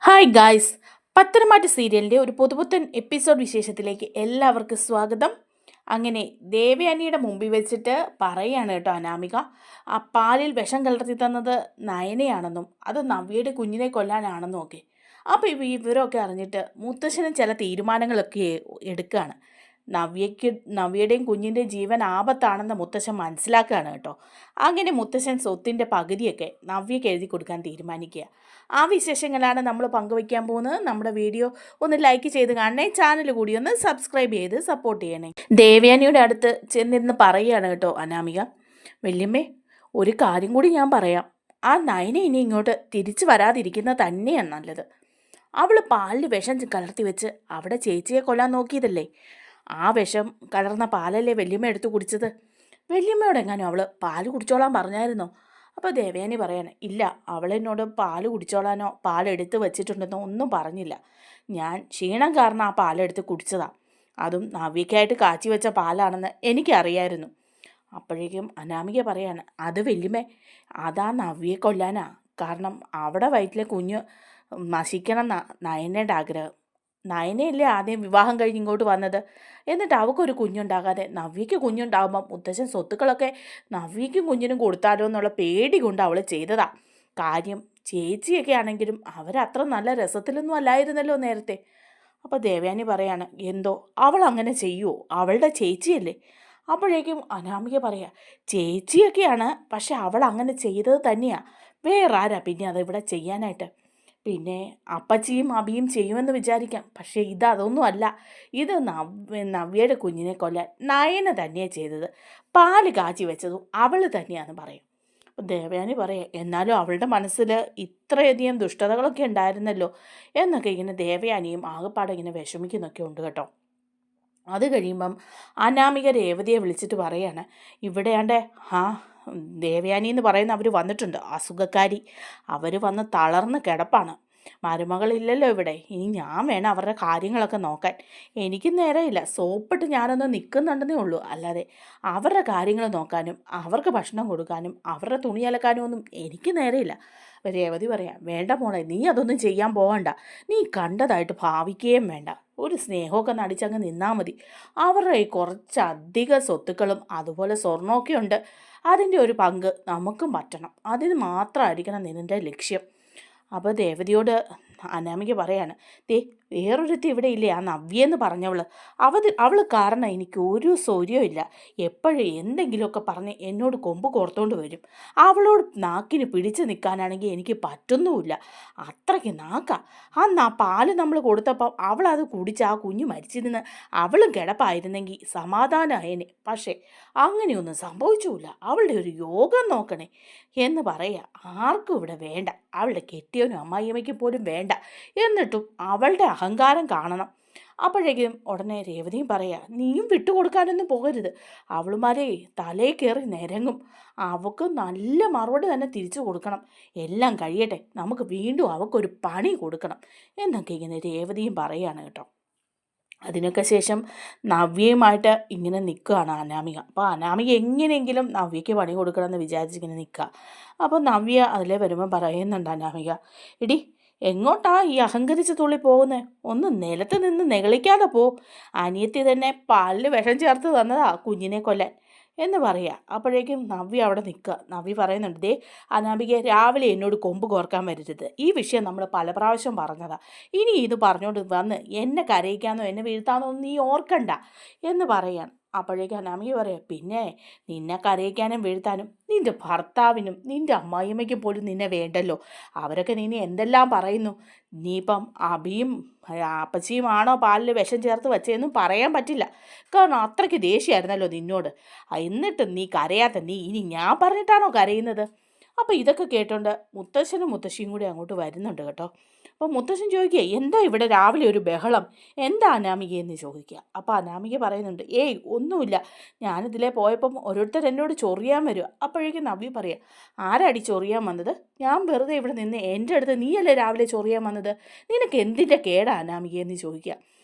Hi guys, പത്തനംമാറ്റ സീരിയലിൻ്റെ ഒരു പുതുപുത്തൻ എപ്പിസോഡ് വിശേഷത്തിലേക്ക് എല്ലാവർക്കും സ്വാഗതം. അങ്ങനെ ദേവയാനിയുടെ മുമ്പിൽ വെച്ചിട്ട് പറയാണ് കേട്ടോ അനാമിക, ആ പാലിൽ വിഷം കലർത്തി തന്നത് നയനയാണെന്നും അത് നവ്യയുടെ കുഞ്ഞിനെ കൊല്ലാനാണെന്നും ഒക്കെ. അപ്പോൾ ഇവരൊക്കെ അറിഞ്ഞിട്ട് മുത്തശ്ശനും ചില തീരുമാനങ്ങളൊക്കെ എടുക്കുകയാണ്. നവ്യയുടെയും കുഞ്ഞിൻ്റെയും ജീവൻ ആപത്താണെന്ന് മുത്തശ്ശൻ മനസ്സിലാക്കുകയാണ് കേട്ടോ. അങ്ങനെ മുത്തശ്ശൻ സ്വത്തിൻ്റെ പകുതിയൊക്കെ നവ്യയ്ക്ക് എഴുതി കൊടുക്കാൻ തീരുമാനിക്കുക. ആ വിശേഷങ്ങളാണ് നമ്മൾ പങ്കുവയ്ക്കാൻ പോകുന്നത്. നമ്മുടെ വീഡിയോ ഒന്ന് ലൈക്ക് ചെയ്ത് കാണണേ, ചാനൽ കൂടി ഒന്ന് സബ്സ്ക്രൈബ് ചെയ്ത് സപ്പോർട്ട് ചെയ്യണേ. ദേവയാനിയുടെ അടുത്ത് ചെന്നിരുന്ന് പറയുകയാണ് കേട്ടോ അനാമിക, വല്യമ്മേ ഒരു കാര്യം കൂടി ഞാൻ പറയാം. ആ നയന ഇനി ഇങ്ങോട്ട് തിരിച്ചു വരാതിരിക്കുന്നത് തന്നെയാണ് നല്ലത്. അവൾ പാലിൽ വിഷം കലർത്തി വെച്ച് അവിടെ ചേച്ചിയെ കൊല്ലാൻ നോക്കിയതല്ലേ. ആ വിഷം കലർന്ന പാലല്ലേ വല്യമ്മ എടുത്ത് കുടിച്ചത്. വല്യമ്മയോടെങ്ങാനും അവൾ പാല് കുടിച്ചോളാൻ പറഞ്ഞായിരുന്നോ? അപ്പോൾ ദേവയാനി പറയാണ്, ഇല്ല, അവളെന്നോട് പാല് കുടിച്ചോളാനോ പാലെടുത്ത് വെച്ചിട്ടുണ്ടെന്നോ ഒന്നും പറഞ്ഞില്ല. ഞാൻ ക്ഷീണം കാരണം ആ പാലെടുത്ത് കുടിച്ചതാ. അതും നവ്യക്കായിട്ട് കാച്ചി വെച്ച പാലാണെന്ന് എനിക്കറിയായിരുന്നു. അപ്പോഴേക്കും അനാമിക പറയാണ്, അത് വല്യമ്മേ, അതാ നവ്യയെ കൊല്ലാനാ. കാരണം അവിടെ വയറ്റിലെ കുഞ്ഞ് നശിക്കണം നയനയുടെ ആഗ്രഹം. നയനയല്ലേ ആദ്യം വിവാഹം കഴിഞ്ഞ് ഇങ്ങോട്ട് വന്നത്. എന്നിട്ട് അവൾക്കൊരു കുഞ്ഞുണ്ടാകാതെ നവ്യയ്ക്ക് കുഞ്ഞുണ്ടാകുമ്പം മുത്തശ്ശൻ സ്വത്തുക്കളൊക്കെ നവ്യയ്ക്കും കുഞ്ഞിനും കൊടുത്താലോ എന്നുള്ള പേടി കൊണ്ട് അവൾ ചെയ്തതാ. കാര്യം ചേച്ചിയൊക്കെ ആണെങ്കിലും അവരത്ര നല്ല രസത്തിലൊന്നും അല്ലായിരുന്നല്ലോ നേരത്തെ. അപ്പോൾ ദേവയാനി പറയാണ്, എന്തോ അവൾ അങ്ങനെ ചെയ്യുമോ, അവളുടെ ചേച്ചിയല്ലേ. അപ്പോഴേക്കും അനാമിക പറയാ, ചേച്ചിയൊക്കെയാണ്, പക്ഷെ അവൾ അങ്ങനെ ചെയ്തത് തന്നെയാണ്. വേറെ ആരാ പിന്നെ അതിവിടെ ചെയ്യാനായിട്ട്. പിന്നെ അപ്പച്ചിയും അബിയും ചെയ്യുമെന്ന് വിചാരിക്കാം, പക്ഷേ അതൊന്നും അല്ല. ഇത് നവ്യയുടെ കുഞ്ഞിനെ കൊല്ലാൻ നയന തന്നെയാണ് ചെയ്തത്. പാല് കാച്ചി വെച്ചതും അവൾ തന്നെയാണെന്ന് പറയും. അപ്പം ദേവയാനി പറയാം, എന്നാലും അവളുടെ മനസ്സിൽ ഇത്രയധികം ദുഷ്ടതകളൊക്കെ ഉണ്ടായിരുന്നല്ലോ എന്നൊക്കെ ഇങ്ങനെ ദേവയാനിയും ആകെപ്പാടെ ഇങ്ങനെ വിഷമിക്കുന്നൊക്കെ ഉണ്ട് കേട്ടോ. അത് കഴിയുമ്പം അനാമിക രേവതിയെ വിളിച്ചിട്ട് പറയാണ്, ഇവിടെയാണ്ടേ ദേവയാനി എന്ന് പറയുന്ന അവർ വന്നിട്ടുണ്ട്, അസുഖക്കാരി. അവർ വന്ന് തളർന്ന് കിടപ്പാണ്. മരുമകളില്ലല്ലോ ഇവിടെ. ഇനി ഞാൻ വേണം അവരുടെ കാര്യങ്ങളൊക്കെ നോക്കാൻ. എനിക്ക് നേരമില്ല. സോപ്പിട്ട് ഞാനൊന്ന് നിൽക്കുന്നുണ്ടെന്നേ ഉള്ളൂ. അല്ലാതെ അവരുടെ കാര്യങ്ങൾ നോക്കാനും അവർക്ക് ഭക്ഷണം കൊടുക്കാനും അവരുടെ തുണി അലക്കാനും ഒന്നും എനിക്ക് നേരമില്ല. രേവതി പറയാം, വേണ്ട മോളെ, നീ അതൊന്നും ചെയ്യാൻ പോകണ്ട. നീ കണ്ടതായിട്ട് ഭാവിക്കുകയും വേണ്ട. ഒരു സ്നേഹമൊക്കെ നടിച്ചങ്ങ് നിന്നാൽ മതി. അവരുടെ കുറച്ചധികം സ്വത്തുക്കളും അതുപോലെ സ്വർണ്ണമൊക്കെ ഉണ്ട്. അതിൻ്റെ ഒരു പങ്ക് നമുക്കും പറ്റണം. അതിന് മാത്രമായിരിക്കണം നിൻ്റെ ലക്ഷ്യം. അപ്പോൾ ദേവതയോട് അനാമിക പറയാണ്, വേറൊരുത്തി ഇവിടെ ഇല്ലേ, ആ നവ്യെന്ന് പറഞ്ഞവൾ. അവൾ കാരണം എനിക്ക് ഒരു സൗര്യവും ഇല്ല. എപ്പോഴും എന്തെങ്കിലുമൊക്കെ പറഞ്ഞ് എന്നോട് കൊമ്പ് കോർത്തോണ്ട് വരും. അവളോട് നാക്കിന് പിടിച്ച് നിൽക്കാനാണെങ്കിൽ എനിക്ക് പറ്റുന്നുമില്ല. അത്രയ്ക്ക് നാക്കാ. ആ പാല് നമ്മൾ കൊടുത്തപ്പം അവളത് കുടിച്ച് ആ കുഞ്ഞ് മരിച്ചിരുന്ന് അവളും കിടപ്പായിരുന്നെങ്കിൽ സമാധാനമായേനെ. പക്ഷേ അങ്ങനെയൊന്നും സംഭവിച്ചില്ല. അവളുടെ ഒരു യോഗം നോക്കണേ എന്ന് പറയാ. ആർക്കും ഇവിടെ വേണ്ട. അവളുടെ കെട്ടിയവനും അമ്മായിയമ്മയ്ക്കും പോലും വേണ്ട. എന്നിട്ടും അവളുടെ അഹങ്കാരം കാണണം. അപ്പോഴേക്കും ഉടനെ രേവതിയും പറയാ, നീയും വിട്ടുകൊടുക്കാനൊന്നും പോകരുത്. അവളുമാരെ തലേ കയറി നിരങ്ങും. അവൾക്ക് നല്ല മറുപടി തന്നെ തിരിച്ചു കൊടുക്കണം. എല്ലാം കഴിയട്ടെ, നമുക്ക് വീണ്ടും അവൾക്കൊരു പണി കൊടുക്കണം എന്നൊക്കെ ഇങ്ങനെ രേവതിയും പറയാണ് കേട്ടോ. അതിനൊക്കെ ശേഷം നവ്യയുമായിട്ട് ഇങ്ങനെ നിൽക്കുകയാണ് അനാമിക. അപ്പോൾ അനാമിക എങ്ങനെയെങ്കിലും നവ്യയ്ക്ക് പണി കൊടുക്കണമെന്ന് വിചാരിച്ചിങ്ങനെ നിൽക്കുക. അപ്പോൾ നവ്യ അതിലേ വരുമ്പോൾ പറയുന്നുണ്ട് അനാമിക, എടി എങ്ങോട്ടാ ഈ അഹങ്കരിച്ച് തുള്ളി പോകുന്നത്? ഒന്ന് നിലത്ത് നിന്ന് നെകളിക്കാതെ പോ. അനിയത്തി തന്നെ പാലിൽ വിഷം ചേർത്ത് തന്നതാ കുഞ്ഞിനെ കൊല്ലാൻ എന്ന് പറയുക. അപ്പോഴേക്കും നവ്യ അവിടെ നിൽക്കുക. നവ്യ പറയുന്നുണ്ട്, അനാമിക രാവിലെ എന്നോട് കൊമ്പ് കോർക്കാൻ വരരുത്. ഈ വിഷയം നമ്മൾ പല പ്രാവശ്യം പറഞ്ഞതാ. ഇനി ഇത് പറഞ്ഞുകൊണ്ട് വന്ന് എന്നെ കരയിക്കാനോ എന്നെ വീഴ്ത്താനോ നീ ഓർക്കണ്ട എന്ന് പറയാണ്. അപ്പോഴേക്കും അനാമിക പറയാം, പിന്നെ നിന്നെ കരയിക്കാനും വീഴ്ത്താനും നിൻ്റെ ഭർത്താവിനും നിൻ്റെ അമ്മായിയമ്മയ്ക്കും പോലും നിന്നെ വേണ്ടല്ലോ. അവരൊക്കെ നിന്നെ എന്തെല്ലാം പറയുന്നു. ഇനിയിപ്പം അബിയും അപ്പച്ചിയുമാണോ പാലിൽ വിഷം ചേർത്ത് വെച്ചതെന്നും പറയാൻ പറ്റില്ല. കാരണം അത്രയ്ക്ക് ദേഷ്യമായിരുന്നല്ലോ നിന്നോട്. എന്നിട്ട് നീ കരയാത്ത നീ ഇനി ഞാൻ പറഞ്ഞിട്ടാണോ കരയുന്നത്? അപ്പോൾ ഇതൊക്കെ കേട്ടോണ്ട് മുത്തശ്ശനും മുത്തശ്ശിയും കൂടി അങ്ങോട്ട് വരുന്നുണ്ട് കേട്ടോ. അപ്പോൾ മുത്തശ്ശൻ ചോദിക്കുക, എന്താ ഇവിടെ രാവിലെ ഒരു ബഹളം, എന്താ അനാമികയെന്ന് ചോദിക്കുക. അപ്പോൾ അനാമിക പറയുന്നുണ്ട്, ഏയ് ഒന്നുമില്ല, ഞാനിതിലേ പോയപ്പം ഓരോരുത്തർ എന്നോട് ചൊറിയാൻ വരിക. അപ്പോഴേക്കും നവ്യ പറയുക, ആരാടി ചൊറിയാൻ വന്നത്? ഞാൻ വെറുതെ ഇവിടെ നിന്ന് എൻ്റെ അടുത്ത് നീയല്ലേ രാവിലെ ചൊറിയാൻ വന്നത്? നിനക്ക് എന്തിൻ്റെ കേടാ അനാമികയെന്ന് ചോദിക്കുക.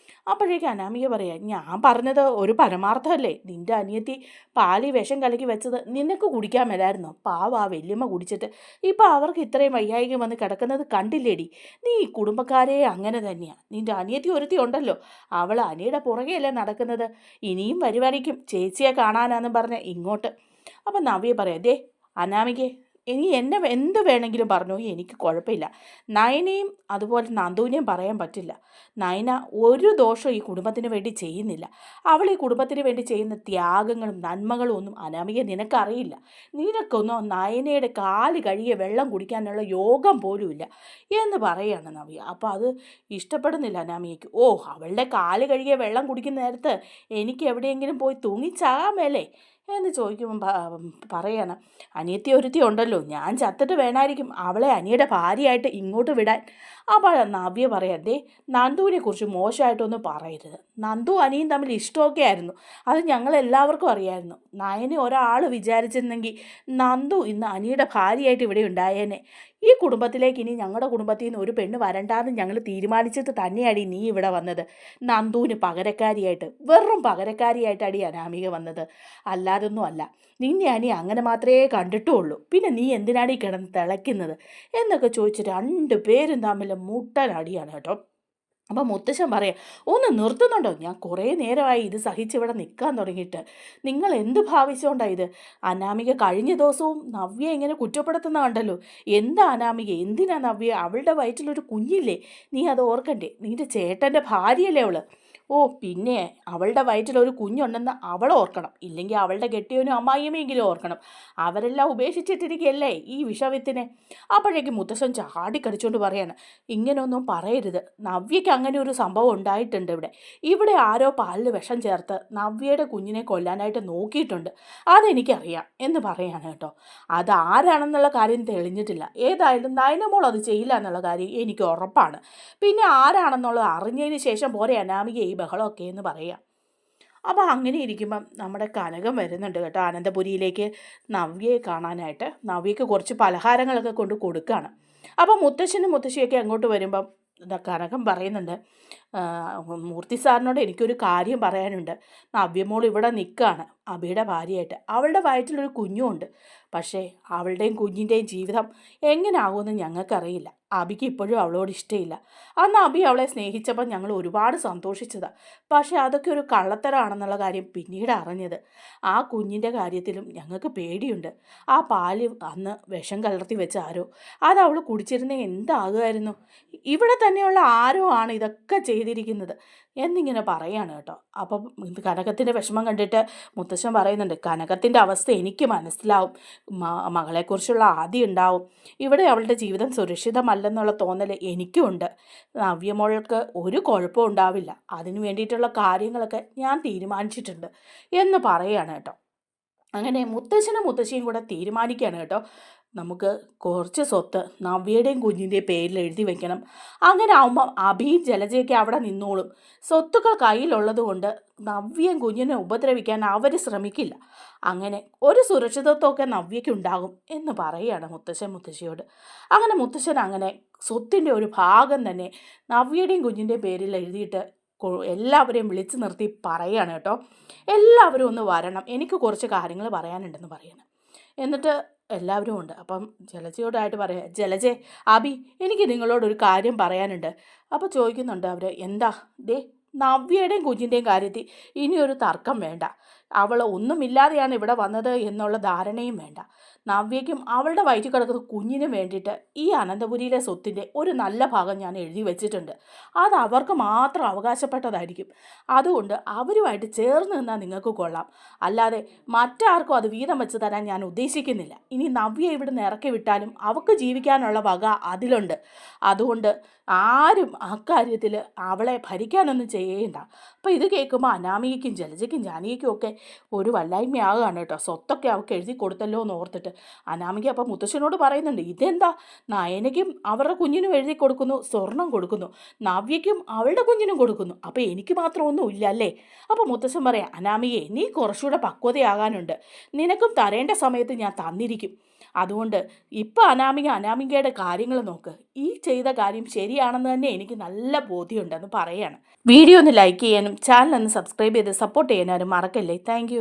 അപ്പോഴേക്കും അനാമിക പറയാം, ഞാൻ പറഞ്ഞത് ഒരു പരമാർത്ഥമല്ലേ, നിൻ്റെ അനിയത്തി പാലി വിഷം കലക്കി വെച്ചത് നിനക്ക് കുടിക്കാൻ മേലായിരുന്നോ? പാവ വല്യമ്മ കുടിച്ചിട്ട് ഇപ്പം അവർക്ക് ഇത്രയും വയ്യായിക വന്ന് കിടക്കുന്നത് കണ്ടില്ലേടി? നീ ഈ കുടുംബക്കാരെ അങ്ങനെ തന്നെയാണ്. നിൻ്റെ അനിയത്തി ഒരുത്തി ഉണ്ടല്ലോ, അവൾ അനിയുടെ പുറകെയല്ലേ നടക്കുന്നത്. ഇനിയും വരുവായിരിക്കും ചേച്ചിയെ കാണാനാന്നും പറഞ്ഞ് ഇങ്ങോട്ട്. അപ്പം നവ്യ പറയാം, ദേ അനാമികെ, ഇനി എന്നെ എന്ത് വേണമെങ്കിലും പറഞ്ഞു, എനിക്ക് കുഴപ്പമില്ല. നയനയും അതുപോലെ നന്ദുവിനെയും പറയാൻ പറ്റില്ല. നയന ഒരു ദോഷവും ഈ കുടുംബത്തിന് വേണ്ടി ചെയ്യുന്നില്ല. അവൾ ഈ കുടുംബത്തിന് വേണ്ടി ചെയ്യുന്ന ത്യാഗങ്ങളും നന്മകളും ഒന്നും അനാമിക നിനക്കറിയില്ല. നിനക്കൊന്നും നയനയുടെ കാല് കഴുകിയ വെള്ളം കുടിക്കാനുള്ള യോഗം പോലുമില്ല എന്ന് പറയുകയാണ് നവ്യ. അപ്പോൾ അത് ഇഷ്ടപ്പെടുന്നില്ല അനാമികയ്ക്ക്. ഓ, അവളുടെ കാല് കഴുകിയ വെള്ളം കുടിക്കുന്ന നേരത്ത് എനിക്ക് എവിടെയെങ്കിലും പോയി തൂങ്ങിച്ചാകാൻ മേലേ എന്ന് ചോദിക്കുമ്പം പറയാണ്, അനിയത്തി ഒരുത്തി ഉണ്ടല്ലോ, ഞാൻ ചത്തിട്ട് വേണമായിരിക്കും അവളെ അനിയുടെ ഭാര്യയായിട്ട് ഇങ്ങോട്ട് വിടാൻ. അപ്പോൾ നവ്യ പറയാം, ദേ നന്ദുവിനെ കുറിച്ച് മോശമായിട്ടൊന്നും പറയരുത്. നന്ദു അനിയും തമ്മിൽ ഇഷ്ടമൊക്കെ ആയിരുന്നു, അത് ഞങ്ങളെല്ലാവർക്കും അറിയായിരുന്നു. നയനെ ഒരാൾ വിചാരിച്ചിരുന്നെങ്കിൽ നന്ദു ഇന്ന് അനിയുടെ ഭാര്യയായിട്ട് ഇവിടെ ഉണ്ടായേനെ. ഈ കുടുംബത്തിലേക്ക് ഇനി ഞങ്ങളുടെ കുടുംബത്തിൽ നിന്ന് ഒരു പെണ്ണ് വരണ്ടാന്ന് ഞങ്ങൾ തീരുമാനിച്ചിട്ട് തന്നെയാടി നീ ഇവിടെ വന്നത്. നന്ദുവിന് പകരക്കാരിയായിട്ട്, വെറും പകരക്കാരിയായിട്ടാടി അനാമിക വന്നത്, അല്ലാതൊന്നും അല്ല. നിന്നെ അനി അങ്ങനെ മാത്രമേ കണ്ടിട്ടുള്ളൂ. പിന്നെ നീ എന്തിനാടി കിടന്ന് തിളയ്ക്കുന്നത് എന്നൊക്കെ ചോദിച്ച് രണ്ടു പേരും തമ്മിൽ മുട്ടനടിയാണ് കേട്ടോ. അപ്പം മുത്തശ്ശൻ പറയാം, ഒന്ന് നിർത്തുന്നുണ്ടോ? ഞാൻ കുറേ നേരമായി ഇത് സഹിച്ചിവിടെ നിൽക്കാൻ തുടങ്ങിയിട്ട്. നിങ്ങൾ എന്ത് ഭാവിച്ചുകൊണ്ടാണ് ഇത്? അനാമിക കഴിഞ്ഞ ദിവസവും നവ്യ ഇങ്ങനെ കുറ്റപ്പെടുത്തുന്ന കണ്ടല്ലോ. എന്താ അനാമിക, എന്തിനാ നവ്യ? അവളുടെ വയറ്റിലൊരു കുഞ്ഞില്ലേ, നീ അത് ഓർക്കണ്ടേ? നിൻ്റെ ചേട്ടൻ്റെ ഭാര്യയല്ലേ അവള്? ഓ, പിന്നെ അവളുടെ വയറ്റിലൊരു കുഞ്ഞുണ്ടെന്ന് അവൾ ഓർക്കണം, ഇല്ലെങ്കിൽ അവളുടെ കെട്ടിയവനും അമ്മായിയമ്മയെങ്കിലും ഓർക്കണം. അവരെല്ലാം ഉപേക്ഷിച്ചിട്ടിരിക്കുകയല്ലേ ഈ വിഷവിത്തിനെ. അപ്പോഴേക്കും മുത്തശ്ശൻ ചാടിക്കടിച്ചുകൊണ്ട് പറയാണ്, ഇങ്ങനെയൊന്നും പറയരുത്. നവ്യയ്ക്ക് അങ്ങനെ ഒരു സംഭവം ഉണ്ടായിട്ടുണ്ട്. ഇവിടെ ആരോ പാലിൽ വിഷം ചേർത്ത് നവ്യയുടെ കുഞ്ഞിനെ കൊല്ലാനായിട്ട് നോക്കിയിട്ടുണ്ട്, അതെനിക്കറിയാം എന്ന് പറയാണ് കേട്ടോ. അതാരാണെന്നുള്ള കാര്യം തെളിഞ്ഞിട്ടില്ല. ഏതായാലും നയനമോൾ അത് ചെയ്യില്ല എന്നുള്ള കാര്യം എനിക്ക് ഉറപ്പാണ്. പിന്നെ ആരാണെന്നുള്ളത് അറിഞ്ഞതിന് ശേഷം പോരെ അനാമിക ഈ ബഹളമൊക്കെ എന്ന് പറയാം. അപ്പോൾ അങ്ങനെ ഇരിക്കുമ്പം നമ്മുടെ കനകം വരുന്നുണ്ട് കേട്ടോ ആനന്ദപുരിയിലേക്ക് നവ്യയെ കാണാനായിട്ട്. നവ്യയ്ക്ക് കുറച്ച് പലഹാരങ്ങളൊക്കെ കൊണ്ട് കൊടുക്കുകയാണ്. അപ്പം മുത്തശ്ശനും മുത്തശ്ശിയൊക്കെ അങ്ങോട്ട് വരുമ്പം കനകം പറയുന്നുണ്ട്, മൂർത്തി സാറിനോട് എനിക്കൊരു കാര്യം പറയാനുണ്ട്. നവ്യമോൾ ഇവിടെ നിൽക്കുകയാണ് അബിയുടെ ഭാര്യയായിട്ട്. അവളുടെ വയറ്റിലൊരു കുഞ്ഞുമുണ്ട്. പക്ഷേ അവളുടെയും കുഞ്ഞിൻ്റെയും ജീവിതം എങ്ങനെ ആകുമെന്ന് ഞങ്ങൾക്കറിയില്ല. അബിക്ക് ഇപ്പോഴും അവളോട് ഇഷ്ടമില്ല. അന്ന് അബി അവളെ സ്നേഹിച്ചപ്പോൾ ഞങ്ങൾ ഒരുപാട് സന്തോഷിച്ചതാണ്. പക്ഷേ അതൊക്കെ ഒരു കള്ളത്തരമാണെന്നുള്ള കാര്യം പിന്നീട് അറിഞ്ഞത്. ആ കുഞ്ഞിൻ്റെ കാര്യത്തിലും ഞങ്ങൾക്ക് പേടിയുണ്ട്. ആ പാല് അന്ന് വിഷം കലർത്തി വെച്ച ആരോ, അത് അവൾ കുടിച്ചിരുന്ന എന്താകുമായിരുന്നു? ഇവിടെ തന്നെയുള്ള ആരോ ആണ് ഇതൊക്കെ ചെയ്തിരിക്കുന്നത് എന്നിങ്ങനെ പറയാണ് കേട്ടോ. അപ്പം കനകത്തിൻ്റെ വിഷമം കണ്ടിട്ട് മുത്തശ്ശൻ പറയുന്നുണ്ട്, കനകത്തിൻ്റെ അവസ്ഥ എനിക്ക് മനസ്സിലാവും. മകളെക്കുറിച്ചുള്ള ആദി ഉണ്ടാവും. ഇവിടെ അവളുടെ ജീവിതം സുരക്ഷിതമല്ലെന്നുള്ള തോന്നൽ എനിക്കുമുണ്ട്. നവ്യമോൾക്ക് ഒരു കുഴപ്പവും ഉണ്ടാവില്ല. അതിന് വേണ്ടിയിട്ടുള്ള കാര്യങ്ങളൊക്കെ ഞാൻ തീരുമാനിച്ചിട്ടുണ്ട് എന്ന് പറയുകയാണ് കേട്ടോ. അങ്ങനെ മുത്തശ്ശനും മുത്തശ്ശിയും കൂടെ തീരുമാനിക്കുകയാണ് കേട്ടോ, നമുക്ക് കുറച്ച് സ്വത്ത് നവ്യയുടെയും കുഞ്ഞിൻ്റെയും പേരിൽ എഴുതി വെക്കണം. അങ്ങനെ ആവുമ്പം അഭിയും ജലജയൊക്കെ അവിടെ നിന്നോളും. സ്വത്തുക്കൾ കയ്യിലുള്ളത് കൊണ്ട് നവ്യയും കുഞ്ഞിനെ ഉപദ്രവിക്കാൻ അവർ ശ്രമിക്കില്ല. അങ്ങനെ ഒരു സുരക്ഷിതത്വമൊക്കെ നവ്യയ്ക്കുണ്ടാകും എന്ന് പറയുകയാണ് മുത്തശ്ശൻ മുത്തശ്ശിയോട്. അങ്ങനെ മുത്തശ്ശൻ അങ്ങനെ സ്വത്തിൻ്റെ ഒരു ഭാഗം തന്നെ നവ്യയുടെയും കുഞ്ഞിൻ്റെയും പേരിൽ എഴുതിയിട്ട് എല്ലാവരെയും വിളിച്ചു നിർത്തി പറയുകയാണ് കേട്ടോ, എല്ലാവരും ഒന്ന് വരണം, എനിക്ക് കുറച്ച് കാര്യങ്ങൾ പറയാനുണ്ടെന്ന് പറയണം. എന്നിട്ട് എല്ലാവരും ഉണ്ട്. അപ്പം ജലജയോടായിട്ട് പറയാം, ജലജെ, അബി, എനിക്ക് നിങ്ങളോടൊരു കാര്യം പറയാനുണ്ട്. അപ്പോൾ ചോദിക്കുന്നുണ്ട് അവർ, എന്താ? ദേ നവ്യയുടെയും കുഞ്ഞിൻ്റെയും കാര്യത്തിൽ ഇനിയൊരു തർക്കം വേണ്ട. അവൾ ഒന്നുമില്ലാതെയാണ് ഇവിടെ വന്നത് എന്നുള്ള ധാരണയും വേണ്ട. നവ്യയ്ക്കും അവളുടെ വയറ്റിൽ കിടക്കുന്ന കുഞ്ഞിനും വേണ്ടിയിട്ട് ഈ അനന്തപുരിയിലെ സ്വത്തിൻ്റെ ഒരു നല്ല ഭാഗം ഞാൻ എഴുതി വെച്ചിട്ടുണ്ട്. അത് അവർക്ക് മാത്രം അവകാശപ്പെട്ടതായിരിക്കും. അതുകൊണ്ട് അവരുമായിട്ട് ചേർന്ന് നിന്നാൽ നിങ്ങൾക്ക് കൊള്ളാം. അല്ലാതെ മറ്റാർക്കും അത് വീതം വെച്ച് തരാൻ ഞാൻ ഉദ്ദേശിക്കുന്നില്ല. ഇനി നവ്യ ഇവിടുന്ന് ഇറക്കി വിട്ടാലും അവൾക്ക് ജീവിക്കാനുള്ള വക അതിലുണ്ട്. അതുകൊണ്ട് ആരും അക്കാര്യത്തിൽ അവളെ ഭരിക്കാനൊന്നും ചെയ്യേണ്ട. അപ്പോൾ ഇത് കേൾക്കുമ്പോൾ അനാമികയ്ക്കും ജലജയ്ക്കും ജാനകിക്കും ഒക്കെ ഒരു വല്ലായ്മയാകുകയാണ് കേട്ടോ. സ്വത്തൊക്കെ അവൾക്ക് എഴുതി കൊടുത്തല്ലോ എന്ന് ഓർത്തിട്ട്. അനാമിക അപ്പോൾ മുത്തശ്ശനോട് പറയുന്നുണ്ട്, ഇതെന്താ നയനയ്ക്കും അവരുടെ കുഞ്ഞിനും എഴുതി കൊടുക്കുന്നു, സ്വർണം കൊടുക്കുന്നു, നവ്യയ്ക്കും അവളുടെ കുഞ്ഞിനും കൊടുക്കുന്നു, അപ്പോൾ എനിക്ക് മാത്രം ഒന്നും ഇല്ല അല്ലേ? അപ്പോൾ മുത്തശ്ശൻ പറയാം, അനാമികയെ നീ കുറച്ചുകൂടെ പക്വതയാകാനുണ്ട്, നിനക്കും തരേണ്ട സമയത്ത് ഞാൻ തന്നിരിക്കും. അതുകൊണ്ട് ഇപ്പം അനാമികയുടെ കാര്യങ്ങൾ നോക്ക്, ഈ ചെയ്ത കാര്യം ശരിയാണെന്ന് തന്നെ എനിക്ക് നല്ല ബോധ്യമുണ്ടെന്ന് പറയാണ്. വീഡിയോ ഒന്ന് ലൈക്ക് ചെയ്യാനും ചാനൽ ഒന്ന് സബ്സ്ക്രൈബ് ചെയ്ത് സപ്പോർട്ട് ചെയ്യാനും മറക്കല്ലേ. താങ്ക്